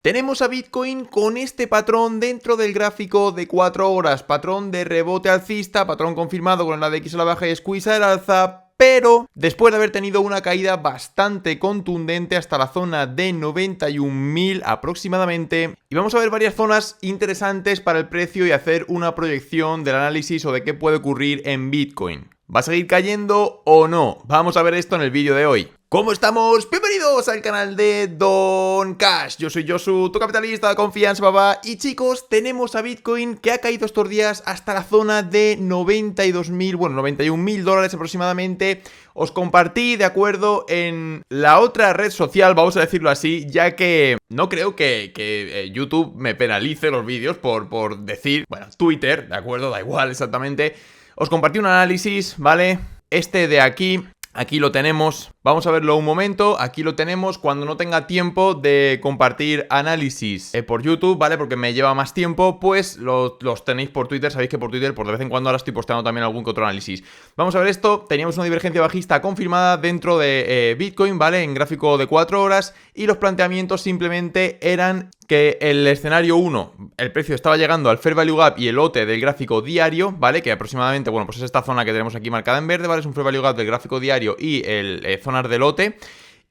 Tenemos a Bitcoin con este patrón dentro del gráfico de 4 horas, patrón de rebote alcista, patrón confirmado con la de X a la baja y squeeze al alza, pero después de haber tenido una caída bastante contundente hasta la zona de 91.000 aproximadamente, y vamos a ver varias zonas interesantes para el precio y hacer una proyección del análisis o de qué puede ocurrir en Bitcoin. ¿Va a seguir cayendo o no? Vamos a ver esto en el vídeo de hoy. ¿Cómo estamos? Bienvenidos al canal de Don Cash. Yo soy Josu, tu capitalista de confianza, papá. Y chicos, tenemos a Bitcoin que ha caído estos días hasta la zona de 92.000, bueno, 91.000 dólares aproximadamente. Os compartí, de acuerdo, en la otra red social, vamos a decirlo así, ya que no creo que YouTube me penalice los vídeos por decir, bueno, Twitter, de acuerdo, da igual exactamente. Os compartí un análisis, ¿vale? Este de aquí lo tenemos. Vamos a verlo un momento. Aquí lo tenemos cuando no tenga tiempo de compartir análisis por YouTube, ¿vale? Porque me lleva más tiempo, pues los tenéis por Twitter. Sabéis que por Twitter, por de vez en cuando ahora estoy posteando también algún que otro análisis. Vamos a ver esto. Teníamos una divergencia bajista confirmada dentro de Bitcoin, ¿vale? En gráfico de 4 horas. Y los planteamientos simplemente eran que el escenario 1, el precio estaba llegando al Fair Value Gap y el lote del gráfico diario, ¿vale? Que aproximadamente, bueno, pues es esta zona que tenemos aquí marcada en verde, ¿vale? Es un Fair Value Gap del gráfico diario y el zonas de lote.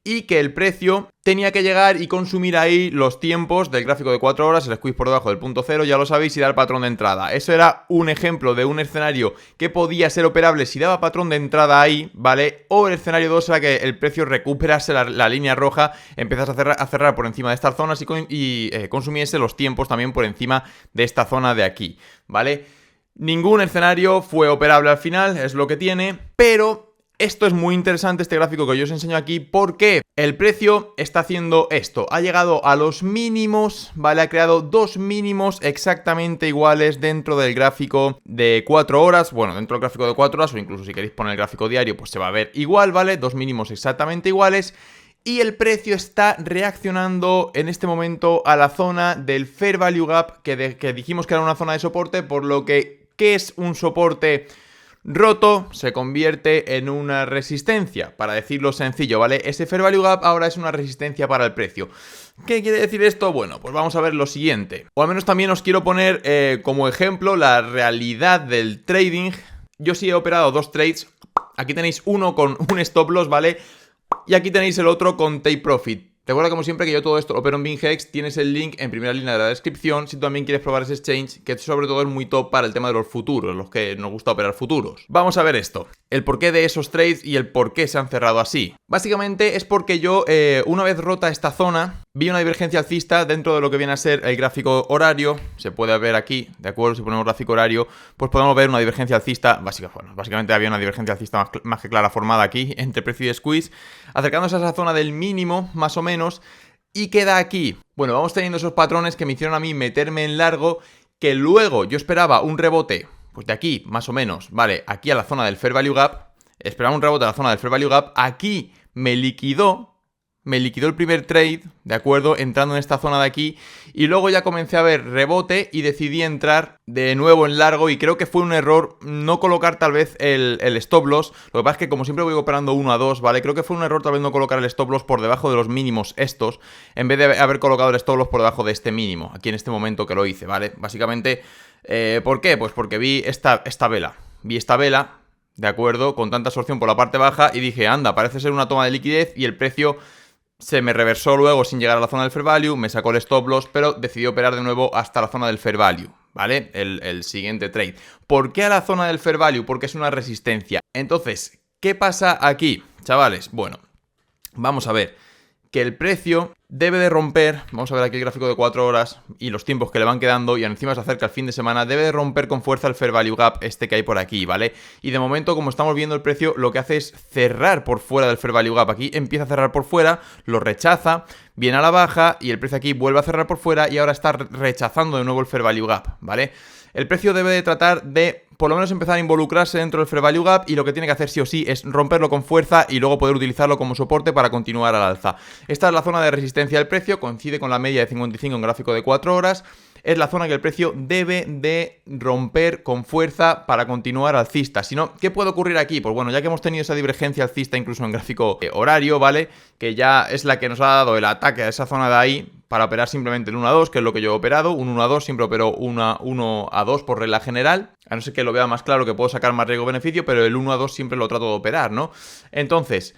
Y que el precio tenía que llegar y consumir ahí los tiempos del gráfico de 4 horas, el squeeze por debajo del punto cero, ya lo sabéis, y dar patrón de entrada. Eso era un ejemplo de un escenario que podía ser operable si daba patrón de entrada ahí, ¿vale? O el escenario 2 era que el precio recuperase la línea roja, empezase a cerrar por encima de estas zonas y consumiese los tiempos también por encima de esta zona de aquí, ¿vale? Ningún escenario fue operable al final, es lo que tiene, pero esto es muy interesante, este gráfico que yo os enseño aquí, porque el precio está haciendo esto. Ha llegado a los mínimos, ¿vale? Ha creado dos mínimos exactamente iguales dentro del gráfico de 4 horas. Bueno, dentro del gráfico de 4 horas, o incluso si queréis poner el gráfico diario, pues se va a ver igual, ¿vale? Dos mínimos exactamente iguales. Y el precio está reaccionando en este momento a la zona del Fair Value Gap, que dijimos que era una zona de soporte, por lo que, ¿qué es un soporte roto? Se convierte en una resistencia, para decirlo sencillo, ¿vale? Ese Fair Value Gap ahora es una resistencia para el precio. ¿Qué quiere decir esto? Bueno, pues vamos a ver lo siguiente. O al menos también os quiero poner como ejemplo la realidad del trading. Yo sí he operado dos trades. Aquí tenéis uno con un stop loss, ¿vale? Y aquí tenéis el otro con take profit. Recuerda, como siempre, que yo todo esto lo opero en BingEx. Tienes el link en primera línea de la descripción si tú también quieres probar ese exchange, que sobre todo es muy top para el tema de los futuros, los que nos gusta operar futuros. Vamos a ver esto, el porqué de esos trades y el por qué se han cerrado así. Básicamente es porque yo, una vez rota esta zona, vi una divergencia alcista dentro de lo que viene a ser el gráfico horario. Se puede ver aquí, ¿de acuerdo? Si ponemos gráfico horario, pues podemos ver una divergencia alcista básicamente había una divergencia alcista más que clara formada aquí entre precio y squeeze, acercándose a esa zona del mínimo, más o menos, y queda aquí. Bueno, vamos teniendo esos patrones que me hicieron a mí meterme en largo, que luego yo esperaba un rebote, pues de aquí, más o menos, ¿vale? Aquí a la zona del Fair Value Gap, esperaba un rebote a la zona del Fair Value Gap, aquí me liquidó el primer trade, ¿de acuerdo? Entrando en esta zona de aquí, y luego ya comencé a ver rebote y decidí entrar de nuevo en largo, y creo que fue un error no colocar tal vez el stop loss. Lo que pasa es que como siempre voy operando 1 a 2, ¿vale? Creo que fue un error tal vez no colocar el stop loss por debajo de los mínimos estos, en vez de haber colocado el stop loss por debajo de este mínimo, aquí en este momento que lo hice, ¿vale? Básicamente, ¿por qué? Pues porque vi esta vela, ¿de acuerdo? Con tanta absorción por la parte baja, y dije, anda, parece ser una toma de liquidez, y el precio se me reversó luego sin llegar a la zona del Fair Value, me sacó el stop loss, pero decidí operar de nuevo hasta la zona del Fair Value, ¿vale? El siguiente trade. ¿Por qué a la zona del Fair Value? Porque es una resistencia. Entonces, ¿qué pasa aquí, chavales? Bueno, vamos a ver que el precio debe de romper, vamos a ver aquí el gráfico de 4 horas y los tiempos que le van quedando, y encima se acerca el fin de semana, debe de romper con fuerza el Fair Value Gap este que hay por aquí, ¿vale? Y de momento, como estamos viendo, el precio lo que hace es cerrar por fuera del Fair Value Gap. Aquí empieza a cerrar por fuera, lo rechaza, viene a la baja y el precio aquí vuelve a cerrar por fuera y ahora está rechazando de nuevo el Fair Value Gap, ¿vale? El precio debe de tratar de por lo menos empezar a involucrarse dentro del Fair Value Gap, y lo que tiene que hacer sí o sí es romperlo con fuerza y luego poder utilizarlo como soporte para continuar al alza. Esta es la zona de resistencia del precio, coincide con la media de 55 en gráfico de 4 horas. Es la zona que el precio debe de romper con fuerza para continuar alcista. Si no, ¿qué puede ocurrir aquí? Pues bueno, ya que hemos tenido esa divergencia alcista incluso en gráfico horario, ¿vale? Que ya es la que nos ha dado el ataque a esa zona de ahí, para operar simplemente el 1 a 2, que es lo que yo he operado. Un 1 a 2, siempre opero 1 a 2 por regla general. A no ser que lo vea más claro, que puedo sacar más riesgo-beneficio, pero el 1 a 2 siempre lo trato de operar, ¿no? Entonces,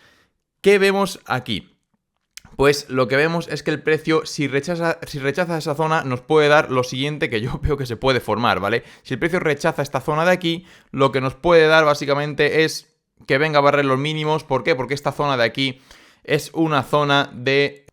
¿qué vemos aquí? Pues lo que vemos es que el precio, si rechaza esa zona, nos puede dar lo siguiente que yo veo que se puede formar, ¿vale? Si el precio rechaza esta zona de aquí, lo que nos puede dar básicamente es que venga a barrer los mínimos. ¿Por qué? Porque esta zona de aquí es una zona de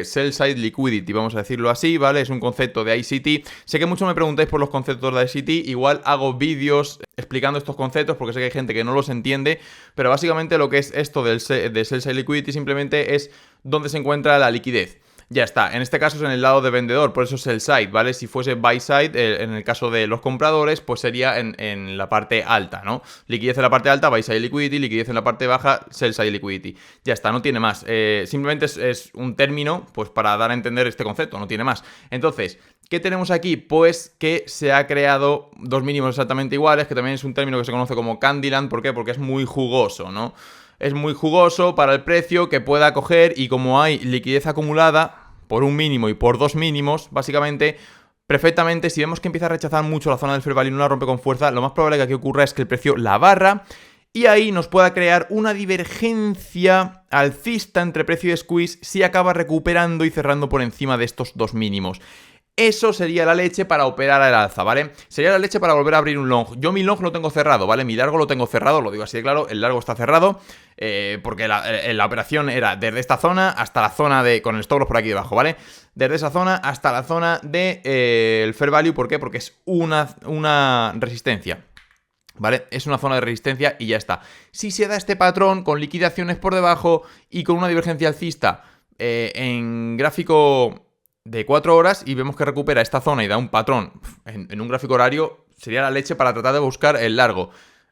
sell side liquidity, vamos a decirlo así, ¿vale? Es un concepto de ICT. Sé que muchos me preguntáis por los conceptos de ICT, igual hago vídeos explicando estos conceptos porque sé que hay gente que no los entiende, pero básicamente lo que es esto de sell side liquidity simplemente es donde se encuentra la liquidez. Ya está, en este caso es en el lado de vendedor, por eso es sell side, ¿vale? Si fuese buy side, en el caso de los compradores, pues sería en la parte alta, ¿no? Liquidez en la parte alta, buy side liquidity, liquidez en la parte baja, sell side liquidity. Ya está, no tiene más. Simplemente es un término, pues para dar a entender este concepto, no tiene más. Entonces, ¿qué tenemos aquí? Pues que se ha creado dos mínimos exactamente iguales, que también es un término que se conoce como Candyland. ¿Por qué? Porque es muy jugoso, ¿no? Es muy jugoso para el precio que pueda coger, y como hay liquidez acumulada por un mínimo y por dos mínimos, básicamente, perfectamente, si vemos que empieza a rechazar mucho la zona del fair value y no la rompe con fuerza, lo más probable que aquí ocurra es que el precio la barra y ahí nos pueda crear una divergencia alcista entre precio y squeeze si acaba recuperando y cerrando por encima de estos dos mínimos. Eso sería la leche para operar al alza, ¿vale? Sería la leche para volver a abrir un long. Yo mi long lo tengo cerrado, ¿vale? Mi largo lo tengo cerrado, lo digo así de claro, el largo está cerrado, porque la operación era desde esta zona hasta la zona de... con el stop loss por aquí debajo, ¿vale? Desde esa zona hasta la zona de el fair value. ¿Por qué? Porque es una resistencia, ¿vale? Es una zona de resistencia y ya está. Si se da este patrón con liquidaciones por debajo y con una divergencia alcista en gráfico de 4 horas y vemos que recupera esta zona y da un patrón en un gráfico horario, sería la leche para tratar de buscar el largo.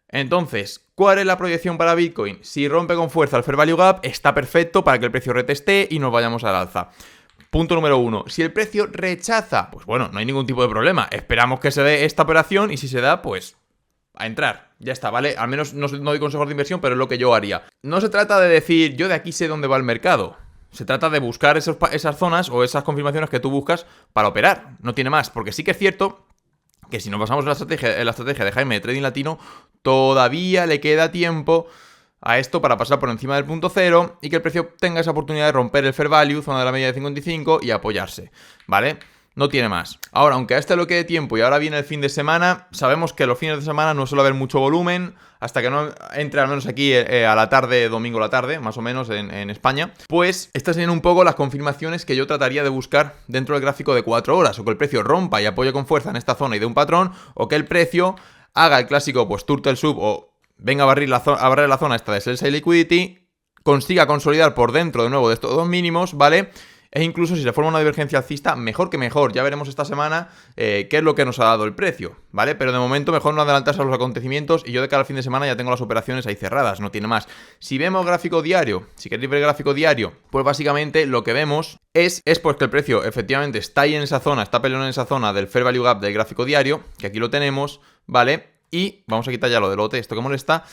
Entonces, ¿cuál es la proyección para Bitcoin? Si rompe con fuerza el Fair Value Gap, está perfecto para que el precio reteste y nos vayamos al alza. Punto número 1. Si el precio rechaza, pues bueno, no hay ningún tipo de problema. Esperamos que se dé esta operación y si se da, pues a entrar. Ya está, ¿vale? Al menos no doy consejos de inversión, pero es lo que yo haría. No se trata de decir, yo de aquí sé dónde va el mercado. Se trata de buscar esas zonas o esas confirmaciones que tú buscas para operar. No tiene más, porque sí que es cierto que si nos basamos en la estrategia de Jaime de Trading Latino, todavía le queda tiempo a esto para pasar por encima del punto cero y que el precio tenga esa oportunidad de romper el fair value, zona de la media de 55 y apoyarse, ¿vale? No tiene más. Ahora, aunque a este le quede tiempo y ahora viene el fin de semana, sabemos que los fines de semana no suele haber mucho volumen, hasta que no entre al menos aquí a la tarde, domingo a la tarde, más o menos en España. Pues estas serían un poco las confirmaciones que yo trataría de buscar dentro del gráfico de 4 horas. O que el precio rompa y apoye con fuerza en esta zona y dé un patrón, o que el precio haga el clásico pues turtle sub o venga a barrer la zona esta de sell side liquidity, consiga consolidar por dentro de nuevo de estos dos mínimos, ¿vale? E incluso si se forma una divergencia alcista, mejor que mejor. Ya veremos esta semana qué es lo que nos ha dado el precio, ¿vale? Pero de momento mejor no adelantarse a los acontecimientos y yo de cara al fin de semana ya tengo las operaciones ahí cerradas, no tiene más. Si vemos gráfico diario, si queréis ver gráfico diario, pues básicamente lo que vemos es pues que el precio efectivamente está ahí en esa zona, está peleando en esa zona del Fair Value Gap del gráfico diario, que aquí lo tenemos, ¿vale? Y vamos a quitar ya lo del lote, esto que molesta.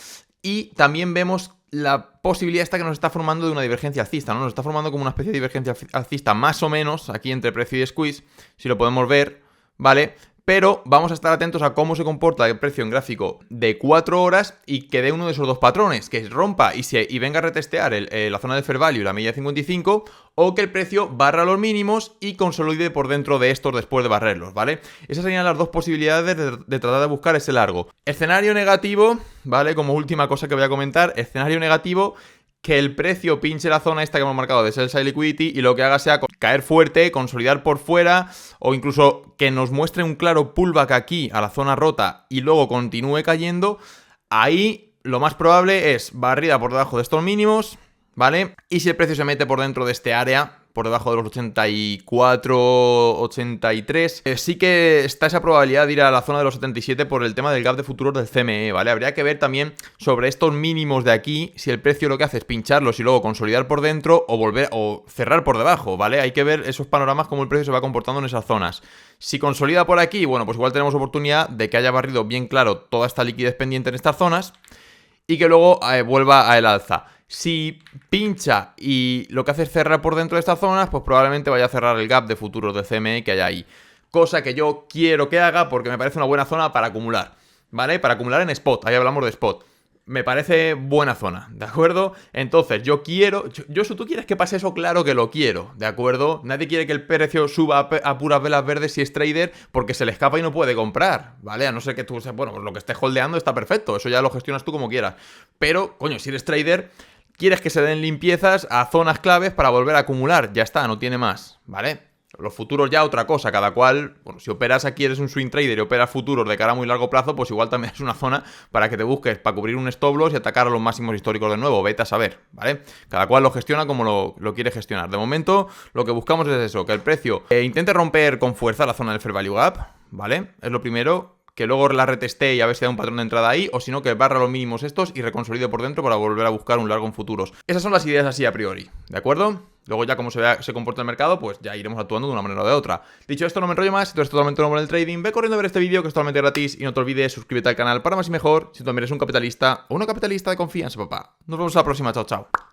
Y también vemos la posibilidad esta que nos está formando de una divergencia alcista, ¿no? Nos está formando como una especie de divergencia alcista más o menos aquí entre precio y squeeze, si lo podemos ver, ¿vale? Pero vamos a estar atentos a cómo se comporta el precio en gráfico de 4 horas y que dé uno de esos dos patrones, que rompa y venga a retestear la zona de fair value, la media 55, o que el precio barra los mínimos y consolide por dentro de estos después de barrerlos, ¿vale? Esas serían las dos posibilidades de tratar de buscar ese largo. Escenario negativo, ¿vale? Como última cosa que voy a comentar, escenario negativo, que el precio pinche la zona esta que hemos marcado de sell side liquidity y lo que haga sea caer fuerte, consolidar por fuera o incluso que nos muestre un claro pullback aquí a la zona rota y luego continúe cayendo. Ahí lo más probable es barrida por debajo de estos mínimos, ¿vale? Y si el precio se mete por dentro de este área, por debajo de los 84, 83, sí que está esa probabilidad de ir a la zona de los 77 por el tema del gap de futuros del CME, ¿vale? Habría que ver también sobre estos mínimos de aquí, si el precio lo que hace es pincharlos y luego consolidar por dentro o volver o cerrar por debajo, ¿vale? Hay que ver esos panoramas, cómo el precio se va comportando en esas zonas. Si consolida por aquí, bueno, pues igual tenemos oportunidad de que haya barrido bien claro toda esta liquidez pendiente en estas zonas y que luego vuelva a el alza. Si pincha y lo que hace es cerrar por dentro de estas zonas, pues probablemente vaya a cerrar el gap de futuros de CME que hay ahí. Cosa que yo quiero que haga porque me parece una buena zona para acumular, ¿vale? Para acumular en spot, ahí hablamos de spot. Me parece buena zona, ¿de acuerdo? Entonces, yo quiero... si tú quieres que pase eso, claro que lo quiero, ¿de acuerdo? Nadie quiere que el precio suba a puras velas verdes si es trader porque se le escapa y no puede comprar, ¿vale? A no ser que tú... Bueno, pues lo que estés holdeando está perfecto, eso ya lo gestionas tú como quieras. Pero, coño, si eres trader, quieres que se den limpiezas a zonas claves para volver a acumular. Ya está, no tiene más, ¿vale? Los futuros ya otra cosa, cada cual, bueno, si operas aquí eres un swing trader y operas futuros de cara a muy largo plazo, pues igual también es una zona para que te busques, para cubrir un stop loss y atacar a los máximos históricos de nuevo, vete a saber, ¿vale? Cada cual lo gestiona como lo quiere gestionar. De momento, lo que buscamos es eso, que el precio intente romper con fuerza la zona del Fair Value Gap, ¿vale? Es lo primero. Que luego la reteste y a ver si da un patrón de entrada ahí, o si no, que barra los mínimos estos y reconsolide por dentro para volver a buscar un largo en futuros. Esas son las ideas así a priori, ¿de acuerdo? Luego ya como se comporta el mercado, pues ya iremos actuando de una manera o de otra. Dicho esto, no me enrollo más, si tú eres totalmente nuevo en el trading, ve corriendo a ver este vídeo que es totalmente gratis y no te olvides suscríbete al canal para más y mejor si tú también eres un capitalista o una capitalista de confianza, papá. Nos vemos a la próxima, chao, chao.